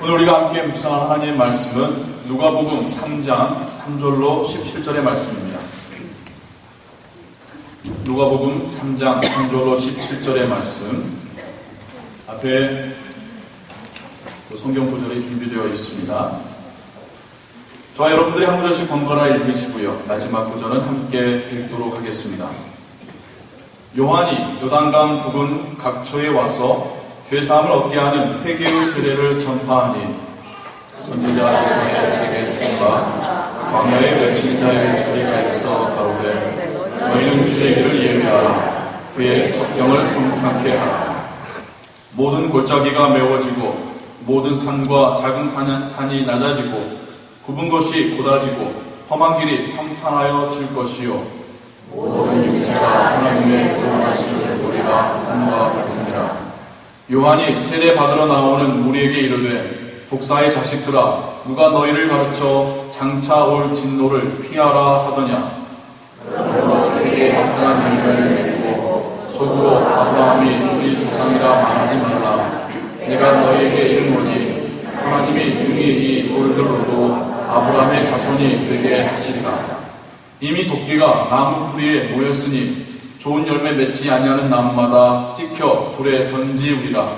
오늘 우리가 함께 묵상할 하나님의 말씀은 누가복음 3장 3절로 17절의 말씀입니다. 누가복음 3장 3절로 17절의 말씀 앞에 성경 구절이 준비되어 있습니다. 저와 여러분들이 한 구절씩 번갈아 읽으시고요. 마지막 구절은 함께 읽도록 하겠습니다. 요한이 요단강 부근 각처에 와서 죄사함을 얻게 하는 회개의 세례를 전파하니 선지자 이사야의 책에 쓴 바 광야에 외친 자의 소리가 있어 가로되 너희는 주의 길을 예비하라 그의 첩경을 평탄케 하라. 모든 골짜기가 메워지고 모든 산과 작은 산이 낮아지고 굽은 것이 곧아지고 험한 길이 평탄하여 질 것이요 모든 육체가 하나님의 구원하심을 보리라 함과 같으니라. 요한이 세례 받으러 나오는 우리에게 이르되 독사의 자식들아 누가 너희를 가르쳐 장차 올 진노를 피하라 하더냐. 너희에게 마땅한 열매를 맺고 속으로 아브라함이 우리 조상이라 말하지 말라. 내가 너희에게 이르노니 하나님이 능히 이 돌들로도 아브라함의 자손이 되게 하시리라. 이미 도끼가 나무 뿌리에 모였으니 좋은 열매 맺지 아니하는 나무마다 찍혀 불에 던지우리라.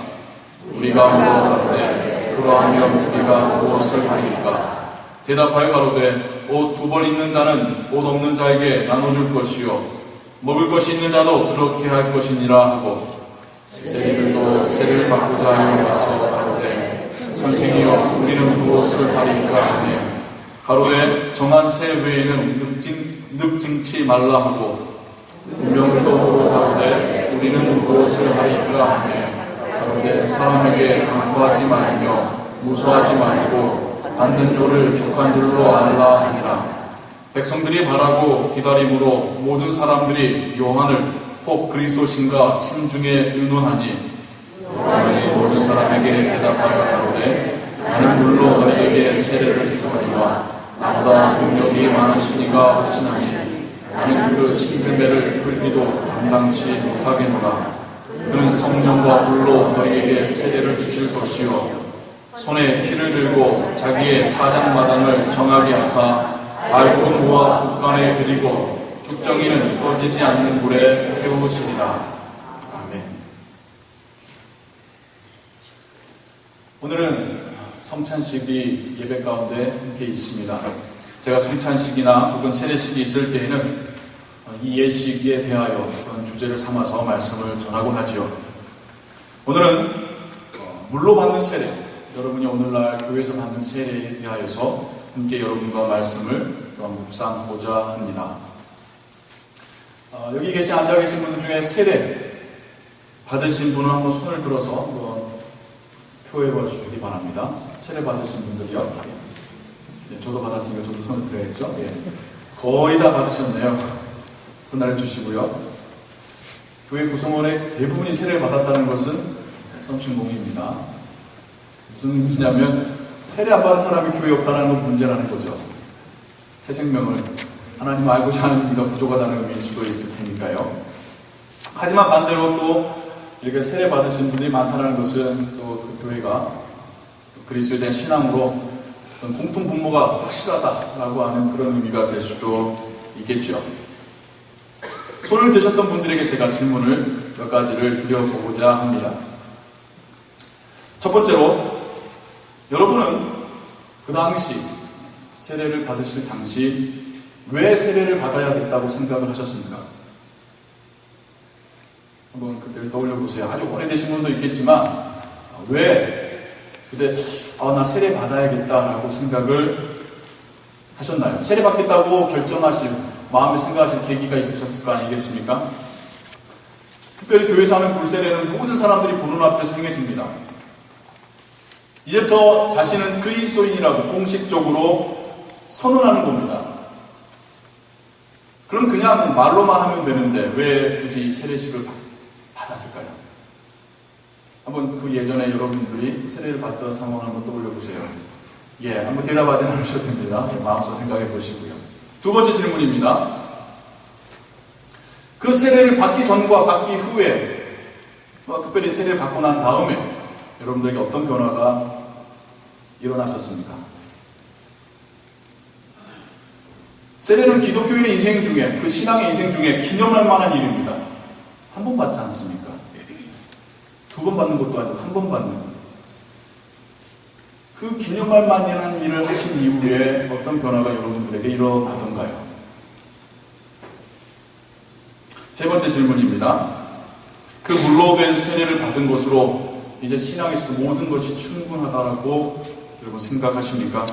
우리가 물어가로되 그러하면 우리가 무엇을 하리까. 대답하여 가로되 옷 2벌 있는 자는 옷 없는 자에게 나눠줄 것이요 먹을 것이 있는 자도 그렇게 할 것이니라 하고 세리들도 세를 받고자 하여 와서 가로되 선생이여 우리는 무엇을 하리까 하며 가로되 정한 새 외에는 늑증치 말라 하고 운명도 가로되 우리는 무엇을 하리까 하며 가로되 사람에게 강구하지 말며 무서워하지 말고 받는 요를 족한 줄로 알라 하니라. 백성들이 바라고 기다림으로 모든 사람들이 요한을 혹 그리스도신가 심중에 의논하니 요한이 모든 사람에게 대답하여 가로되 나는 물로 너희에게 세례를 주거니와 나보다 능력이 많으시니가 훨씬하니 나는 그 신들매를 풀기도 감당치 못하겠노라. 그는 성령과 물로 너희에게 세례를 주실 것이요 손에 피를 들고 자기의 타작마당을 정하게 하사 알곡은 모아 국간에 들이고 죽정이는 꺼지지 않는 불에 태우시리라. 아멘. 오늘은 성찬식이 예배 가운데 함께 있습니다. 제가 성찬식이나 혹은 세례식이 있을 때에는 이 예식에 대하여 그런 주제를 삼아서 말씀을 전하곤 하지요. 오늘은 물로 받는 세례, 여러분이 오늘날 교회에서 받는 세례에 대하여서 함께 여러분과 말씀을 묵상하고자 합니다. 여기 앉아 계신 분들 중에 세례 받으신 분은 한번 손을 들어서 한번 표해 봐 주시기 바랍니다. 세례 받으신 분들이요. 예, 저도 받았으니까 저도 손을 들어야겠죠. 예. 거의 다 받으셨네요. 손 주시고요. 교회 구성원의 대부분이 세례를 받았다는 것은 썸씽공입니다. 무슨 의미냐면 세례 안 받은 사람이 교회에 없다는 건 문제라는 거죠. 새 생명을 하나님 알고자 하는 이가 부족하다는 의미일 수도 있을 테니까요. 하지만 반대로 또 이렇게 세례 받으신 분들이 많다는 것은 또 그 교회가 그리스도에 대한 신앙으로 어떤 공통 분모가 확실하다라고 하는 그런 의미가 될 수도 있겠죠. 손을 드셨던 분들에게 제가 질문을 몇 가지를 드려보고자 합니다. 첫 번째로, 여러분은 그 당시 세례를 받으실 당시 왜 세례를 받아야겠다고 생각을 하셨습니까? 한번 그때를 떠올려 보세요. 아주 오래되신 분도 있겠지만 왜 그때 나 세례 받아야겠다라고 생각을 하셨나요? 세례 받겠다고 결정하신 마음에 생각하실 계기가 있으셨을 거 아니겠습니까? 특별히 교회에서 하는 불세례는 모든 사람들이 보는 앞에서 행해집니다. 이제부터 자신은 그리스도인이라고 공식적으로 선언하는 겁니다. 그럼 그냥 말로만 하면 되는데 왜 굳이 세례식을 받았을까요? 한번 그 예전에 여러분들이 세례를 받던 상황을 한번 떠올려 보세요. 예, 한번 대답하지 않으셔도 됩니다. 예, 마음속 생각해 보시고요. 두 번째 질문입니다. 그 세례를 받기 전과 받기 후에 특별히 세례를 받고 난 다음에 여러분들에게 어떤 변화가 일어나셨습니까? 세례는 기독교인의 인생 중에, 그 신앙의 인생 중에 기념할 만한 일입니다. 한 번 받지 않습니까? 두 번 받는 것도 아니고 한 번 받는. 그 기념할 만한 일을 하신 이후에 어떤 변화가 여러분들에게 일어나던가요? 세 번째 질문입니다. 그 물로 된 세례를 받은 것으로 이제 신앙에서 모든 것이 충분하다라고 여러분 생각하십니까?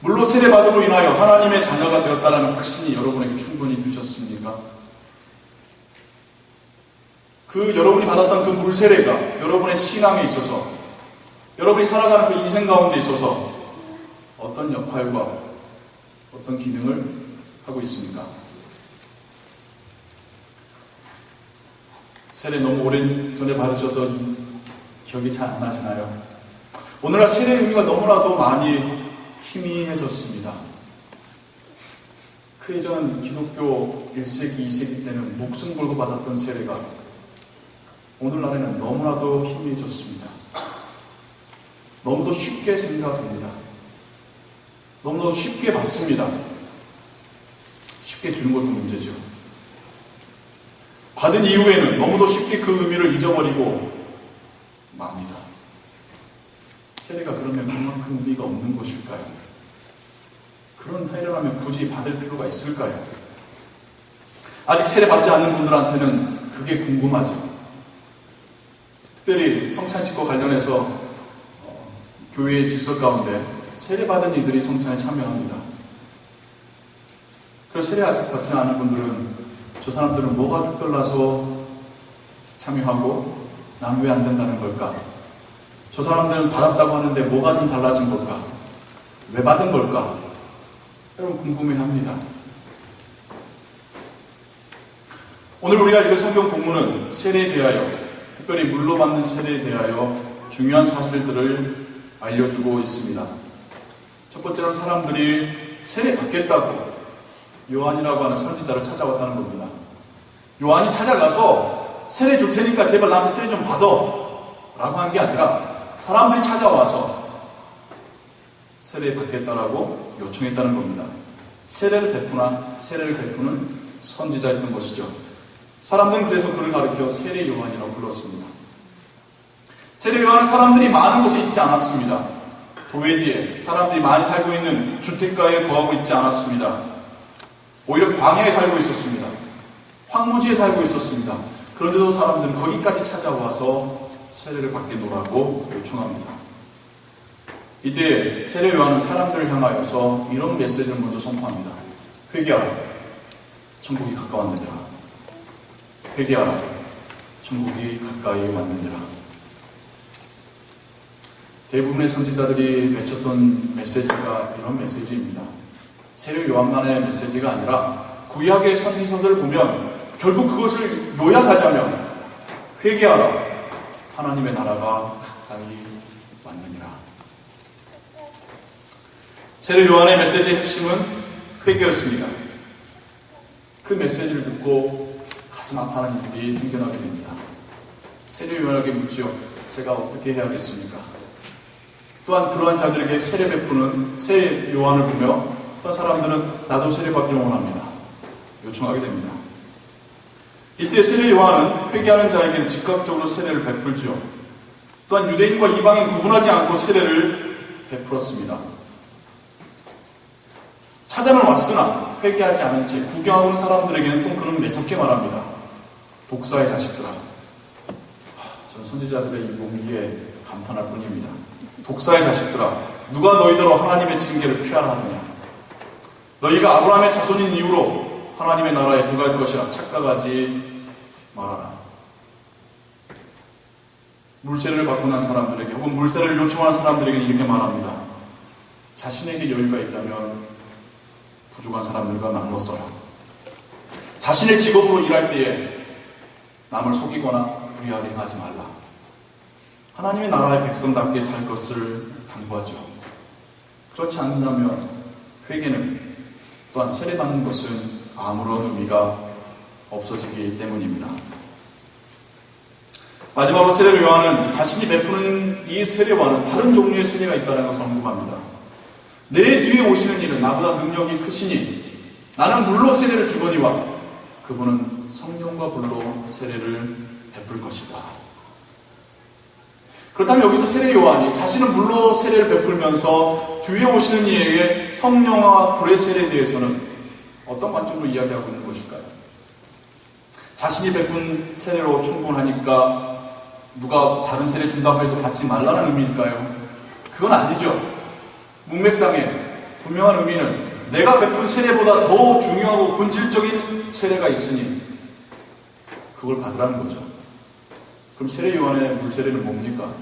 물로 세례받음으로 인하여 하나님의 자녀가 되었다는 확신이 여러분에게 충분히 드셨습니까? 그 여러분이 받았던 그 물세례가 여러분의 신앙에 있어서, 여러분이 살아가는 그 인생 가운데 있어서 어떤 역할과 어떤 기능을 하고 있습니까? 세례 너무 오랜전에 받으셔서 기억이 잘 안 나시나요? 오늘날 세례의 의미가 너무나도 많이 희미해졌습니다. 그 예전 기독교 1세기, 2세기 때는 목숨 걸고 받았던 세례가 오늘날에는 너무나도 희미해졌습니다. 너무도 쉽게 생각합니다. 너무도 쉽게 받습니다. 쉽게 주는 것도 문제죠. 받은 이후에는 너무도 쉽게 그 의미를 잊어버리고 맙니다. 세례가 그러면 그만큼 의미가 없는 것일까요? 그런 세례라면 굳이 받을 필요가 있을까요? 아직 세례 받지 않는 분들한테는 그게 궁금하죠. 특별히 성찬식과 관련해서 교회의 질서 가운데 세례받은 이들이 성찬에 참여합니다. 그래서 세례 아직 받지 않은 분들은 저 사람들은 뭐가 특별해서 참여하고 나는 왜 안 된다는 걸까? 저 사람들은 받았다고 하는데 뭐가 좀 달라진 걸까? 왜 받은 걸까? 여러분 궁금해합니다. 오늘 우리가 읽은 성경 본문은 세례에 대하여, 특별히 물로 받는 세례에 대하여 중요한 사실들을 알려주고 있습니다. 첫 번째는 사람들이 세례 받겠다고 요한이라고 하는 선지자를 찾아왔다는 겁니다. 요한이 찾아가서 세례 줄 테니까 제발 나한테 세례 좀 받아 라고 한 게 아니라 사람들이 찾아와서 세례 받겠다라고 요청했다는 겁니다. 세례를 베푸는 선지자였던 것이죠. 사람들은 그래서 그를 가리켜 세례 요한이라고 불렀습니다. 세례 요한은 사람들이 많은 곳에 있지 않았습니다. 도회지에 사람들이 많이 살고 있는 주택가에 거하고 있지 않았습니다. 오히려 광야에 살고 있었습니다. 황무지에 살고 있었습니다. 그런데도 사람들은 거기까지 찾아와서 세례를 받겠노라고 요청합니다. 이때 세례 요한은 사람들을 향하여서 이런 메시지를 먼저 선포합니다. 회개하라. 천국이 가까웠느니라. 회개하라. 천국이 가까이 왔느니라. 대부분의 선지자들이 외쳤던 메시지가 이런 메시지입니다. 세례 요한만의 메시지가 아니라 구약의 선지서들을 보면 결국 그것을 요약하자면 회개하라. 하나님의 나라가 가까이 왔느니라. 세례 요한의 메시지의 핵심은 회개였습니다. 그 메시지를 듣고 가슴 아파하는 일이 생겨나게 됩니다. 세례 요한에게 묻지요. 제가 어떻게 해야겠습니까? 또한 그러한 자들에게 세례 베푸는 세 요한을 보며 어떤 사람들은 나도 세례 받기를 원합니다. 요청하게 됩니다. 이때 세례 요한은 회개하는 자에게는 즉각적으로 세례를 베풀죠. 또한 유대인과 이방인 구분하지 않고 세례를 베풀었습니다. 찾아는 왔으나 회개하지 않은 채 구경하고 온 사람들에게는 또 그는 매섭게 말합니다. 독사의 자식들아. 전 선지자들의 이 용기에 감탄할 뿐입니다. 독사의 자식들아, 누가 너희대로 하나님의 징계를 피하라 하느냐? 너희가 아브라함의 자손인 이후로 하나님의 나라에 들어갈 것이라 착각하지 말아라. 물세례를 받고 난 사람들에게 혹은 물세례를 요청하는 사람들에게 이렇게 말합니다. 자신에게 여유가 있다면 부족한 사람들과 나누어 써라. 자신의 직업으로 일할 때에 남을 속이거나 불의하게 하지 말라. 하나님의 나라의 백성답게 살 것을 당부하죠. 그렇지 않는다면 회개는 또한 세례받는 것은 아무런 의미가 없어지기 때문입니다. 마지막으로 세례를 요한은 자신이 베푸는 이 세례와는 다른 종류의 세례가 있다는 것을 언급합니다. 내 뒤에 오시는 이는 나보다 능력이 크시니 나는 물로 세례를 주거니와 그분은 성령과 불로 세례를 베풀 것이다. 그렇다면 여기서 세례 요한이 자신은 물로 세례를 베풀면서 뒤에 오시는 이에게 성령과 불의 세례에 대해서는 어떤 관점으로 이야기하고 있는 것일까요? 자신이 베푼 세례로 충분하니까 누가 다른 세례 준다고 해도 받지 말라는 의미일까요? 그건 아니죠. 문맥상에 분명한 의미는 내가 베푼 세례보다 더 중요하고 본질적인 세례가 있으니 그걸 받으라는 거죠. 그럼 세례 요한의 물세례는 뭡니까?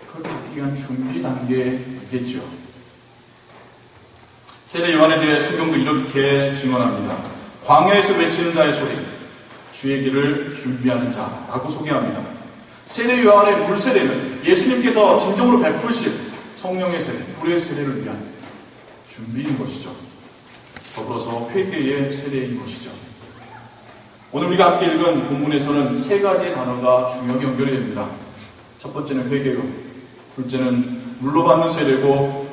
그걸 받기 위한 준비 단계이겠죠. 세례 요한에 대해 성경도 이렇게 증언합니다. 광야에서 외치는 자의 소리, 주의 길을 준비하는 자라고 소개합니다. 세례 요한의 물세례는 예수님께서 진정으로 베푸실 성령의 세례, 불의 세례를 위한 준비인 것이죠. 더불어서 회개의 세례인 것이죠. 오늘 우리가 함께 읽은 본문에서는 세 가지의 단어가 중요하게 연결이 됩니다. 첫 번째는 회개요, 둘째는 물로 받는 세례고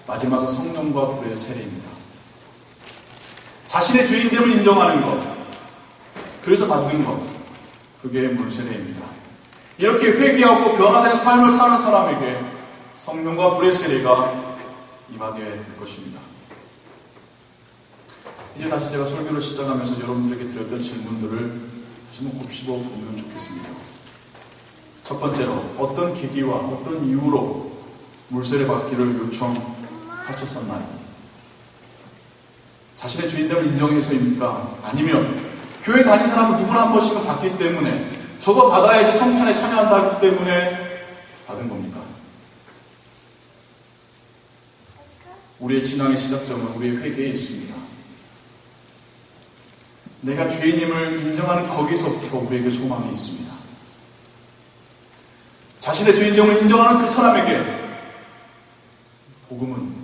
마지막은 성령과 불의 세례입니다. 자신의 주인됨을 인정하는 것, 그래서 받는 것, 그게 물세례입니다. 이렇게 회개하고 변화된 삶을 사는 사람에게 성령과 불의 세례가 임하게 될 것입니다. 이제 다시 제가 설교를 시작하면서 여러분들에게 드렸던 질문들을 다시 한번 곱씹어 보면 좋겠습니다. 첫 번째로, 어떤 계기와 어떤 이유로 물세례 받기를 요청하셨었나요? 자신의 주인됨을 인정해서입니까? 아니면 교회 다닌 사람은 누구나 한 번씩은 받기 때문에 저거 받아야지 성찬에 참여한다기 때문에 받은 겁니까? 우리의 신앙의 시작점은 우리의 회개에 있습니다. 내가 죄인임을 인정하는 거기서부터 우리에게 소망이 있습니다. 자신의 죄인됨을 인정하는 그 사람에게 복음은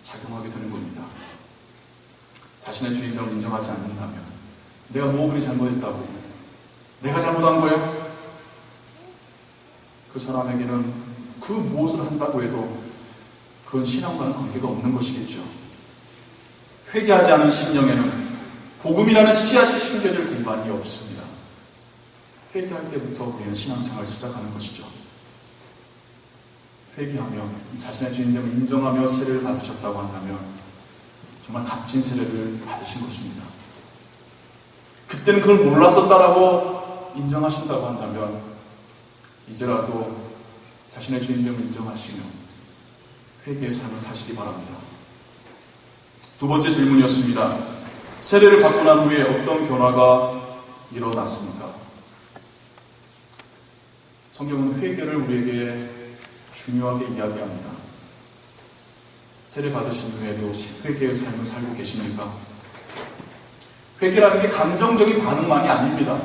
작용하게 되는 겁니다. 자신의 죄인됨을 인정하지 않는다면 내가 뭐 그리 잘못했다고, 내가 잘못한 거야? 그 사람에게는 그 무엇을 한다고 해도 그건 신앙과는 관계가 없는 것이겠죠. 회개하지 않은 심령에는 복음이라는 씨앗이 심겨질 공간이 없습니다. 회개할 때부터 우리는 신앙생활을 시작하는 것이죠. 회개하며 자신의 주인됨을 인정하며 세례를 받으셨다고 한다면 정말 값진 세례를 받으신 것입니다. 그때는 그걸 몰랐었다라고 인정하신다고 한다면 이제라도 자신의 주인됨을 인정하시며 회개의 삶을 사시기 바랍니다. 두 번째 질문이었습니다. 세례를 받고 난 후에 어떤 변화가 일어났습니까? 성경은 회개를 우리에게 중요하게 이야기합니다. 세례 받으신 후에도 회개의 삶을 살고 계십니까? 회개라는 게 감정적인 반응만이 아닙니다.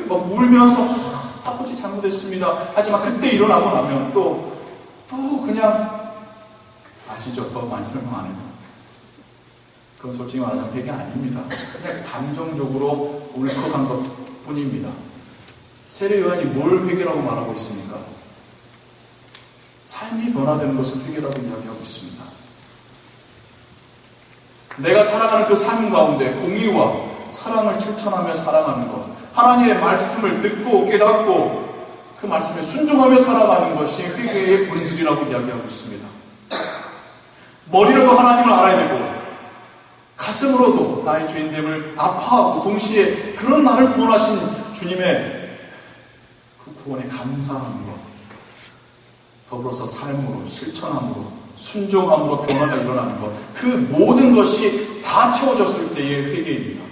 막 울면서 아버지 잘못했습니다. 하지만 그때 일어나고 나면 또 그냥 아시죠? 더 많이 설명 안 해도 그건 솔직히 말하면 회개 아닙니다. 그냥 감정적으로 울컥한 것 뿐입니다. 세례 요한이 뭘 회개라고 말하고 있습니까? 삶이 변화되는 것을 회개라고 이야기하고 있습니다. 내가 살아가는 그 삶 가운데 공의와 사랑을 실천하며 살아가는 것, 하나님의 말씀을 듣고 깨닫고 그 말씀에 순종하며 살아가는 것이 회개의 본질이라고 이야기하고 있습니다. 머리로도 하나님을 알아야 되고 가슴으로도 나의 죄인됨을 아파하고 동시에 그런 나를 구원하신 주님의 그 구원에 감사하는 것, 더불어서 삶으로 실천함으로 순종함으로 변화가 일어나는 것, 그 모든 것이 다 채워졌을 때의 회개입니다.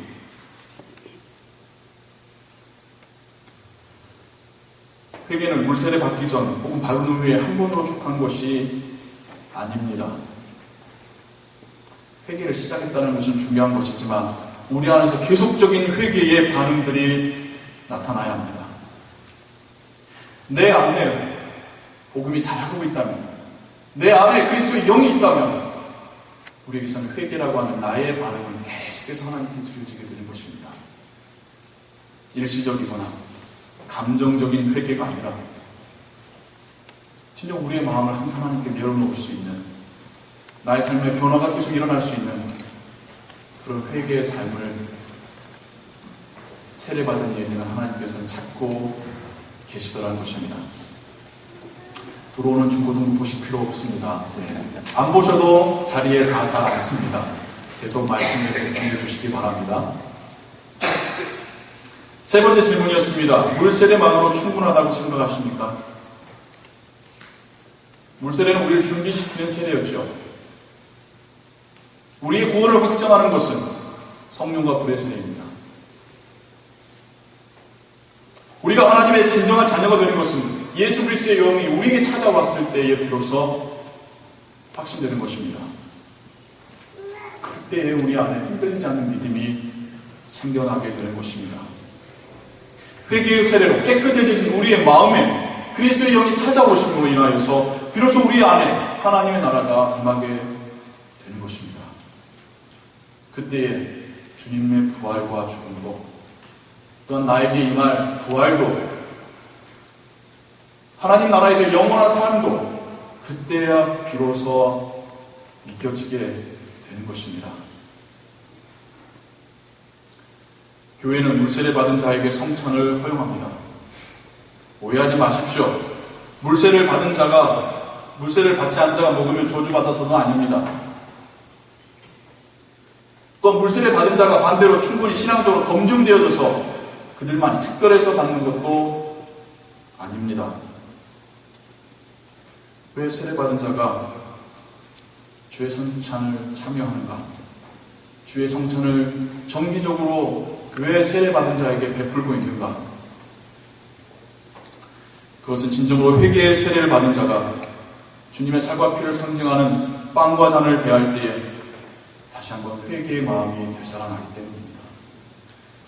회개는 물세례 받기 전 혹은 받은 후에 한 번으로 족한 것이 아닙니다. 회개를 시작했다는 것은 중요한 것이지만 우리 안에서 계속적인 회개의 반응들이 나타나야 합니다. 내 안에 복음이 자라고 있다면, 내 안에 그리스도의 영이 있다면 우리에게서는 회개라고 하는 나의 반응은 계속해서 하나님께 드려지게 되는 것입니다. 일시적이거나 감정적인 회개가 아니라 진짜 우리의 마음을 항상 하나님께 내려놓을 수 있는, 나의 삶의 변화가 계속 일어날 수 있는 그런 회개의 삶을 세례받은 이에는 하나님께서는 찾고 계시더라는 것입니다. 들어오는 중고등부 보실 필요 없습니다. 안 보셔도 자리에 다 잘 앉습니다. 계속 말씀에 집중해 주시기 바랍니다. 세 번째 질문이었습니다. 물세례만으로 충분하다고 생각하십니까? 물세례는 우리를 준비시키는 세례였죠. 우리의 구원을 확정하는 것은 성령과 불의 세례입니다. 우리가 하나님의 진정한 자녀가 되는 것은 예수 그리스도의 영이 우리에게 찾아왔을 때에 비로소 확신되는 것입니다. 그때에 우리 안에 흔들리지 않는 믿음이 생겨나게 되는 것입니다. 회개의 세례로 깨끗해진 우리의 마음에 그리스도의 영이 찾아오심으로 인하여서 비로소 우리 안에 하나님의 나라가 임하게 되는 것입니다. 그때에 주님의 부활과 죽음도 또한 나에게 임할 부활도 하나님 나라에서 영원한 삶도 그때야 비로소 믿겨지게 되는 것입니다. 교회는 물세례 받은 자에게 성찬을 허용합니다. 오해하지 마십시오. 물세례를 받은 자가 물세례를 받지 않은 자가 먹으면 저주받아서는 아닙니다. 또 물세례 받은 자가 반대로 충분히 신앙적으로 검증되어져서 그들만이 특별해서 받는 것도 아닙니다. 왜 세례받은 자가 주의 성찬을 참여하는가? 주의 성찬을 정기적으로 왜 세례받은 자에게 베풀고 있는가? 그것은 진정으로 회개의 세례를 받은 자가 주님의 살과 피를 상징하는 빵과 잔을 대할 때에 다시 한번 회개의 마음이 되살아나기 때문입니다.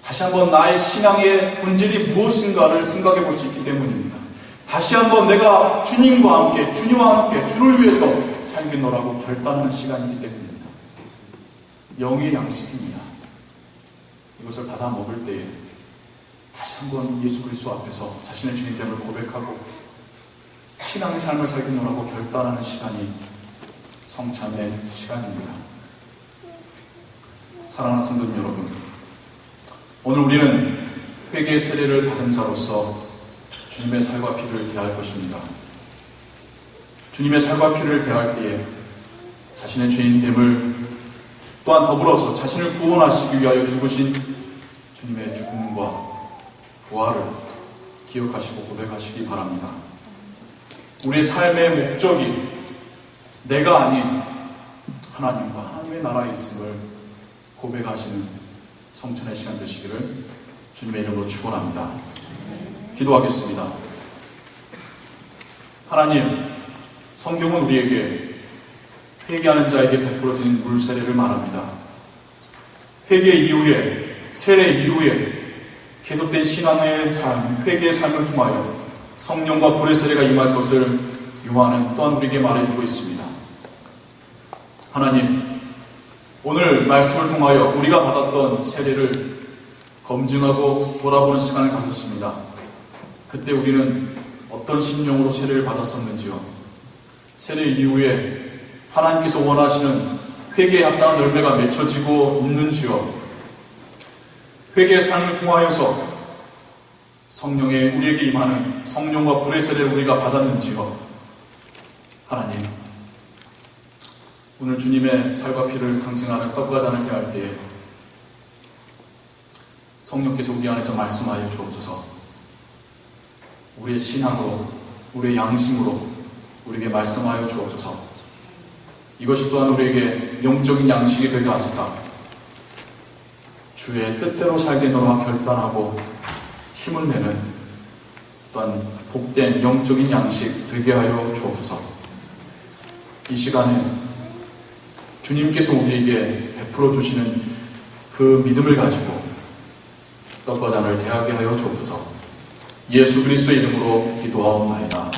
다시 한번 나의 신앙의 본질이 무엇인가를 생각해 볼 수 있기 때문입니다. 다시 한번 내가 주님과 함께, 주님과 함께, 주를 위해서 살겠노라고 결단하는 시간이기 때문입니다. 영의 양식입니다. 이것을 받아 먹을 때에 다시 한번 예수 그리스도 앞에서 자신의 주님됨을 고백하고 신앙의 삶을 살겠노라고 결단하는 시간이 성찬의 시간입니다. 사랑하는 성도님 여러분, 오늘 우리는 회개의 세례를 받은 자로서 주님의 살과 피를 대할 것입니다. 주님의 살과 피를 대할 때에 자신의 죄인됨을 또한 더불어서 자신을 구원하시기 위하여 죽으신 주님의 죽음과 부활을 기억하시고 고백하시기 바랍니다. 우리의 삶의 목적이 내가 아닌 하나님과 하나님의 나라에 있음을 고백하시는 성찬의 시간 되시기를 주님의 이름으로 축원합니다. 기도하겠습니다. 하나님, 성경은 우리에게 회개하는 자에게 베풀어진 물세례를 말합니다. 회개 이후에, 세례 이후에 계속된 신앙의 삶, 회개의 삶을 통하여 성령과 불의 세례가 임할 것을 요한은 또한 우리에게 말해주고 있습니다. 하나님, 오늘 말씀을 통하여 우리가 받았던 세례를 검증하고 돌아보는 시간을 가졌습니다. 그때 우리는 어떤 심령으로 세례를 받았었는지요? 세례 이후에 하나님께서 원하시는 회개에 합당한 열매가 맺혀지고 있는지요? 회개의 삶을 통하여서 성령의 우리에게 임하는 성령과 불의 세례를 우리가 받았는지요? 하나님, 오늘 주님의 살과 피를 상징하는 떡과 잔을 대할 때에 성령께서 우리 안에서 말씀하여 주옵소서. 우리의 신앙으로, 우리의 양심으로 우리에게 말씀하여 주옵소서. 이것이 또한 우리에게 영적인 양식이 되게 하시사 주의 뜻대로 살겠노라 결단하고 힘을 내는 또한 복된 영적인 양식 되게 하여 주옵소서. 이 시간에 주님께서 우리에게 베풀어 주시는 그 믿음을 가지고 떡과 잔을 대하게 하여 주옵소서. 예수 그리스도의 이름으로 기도하옵나이다.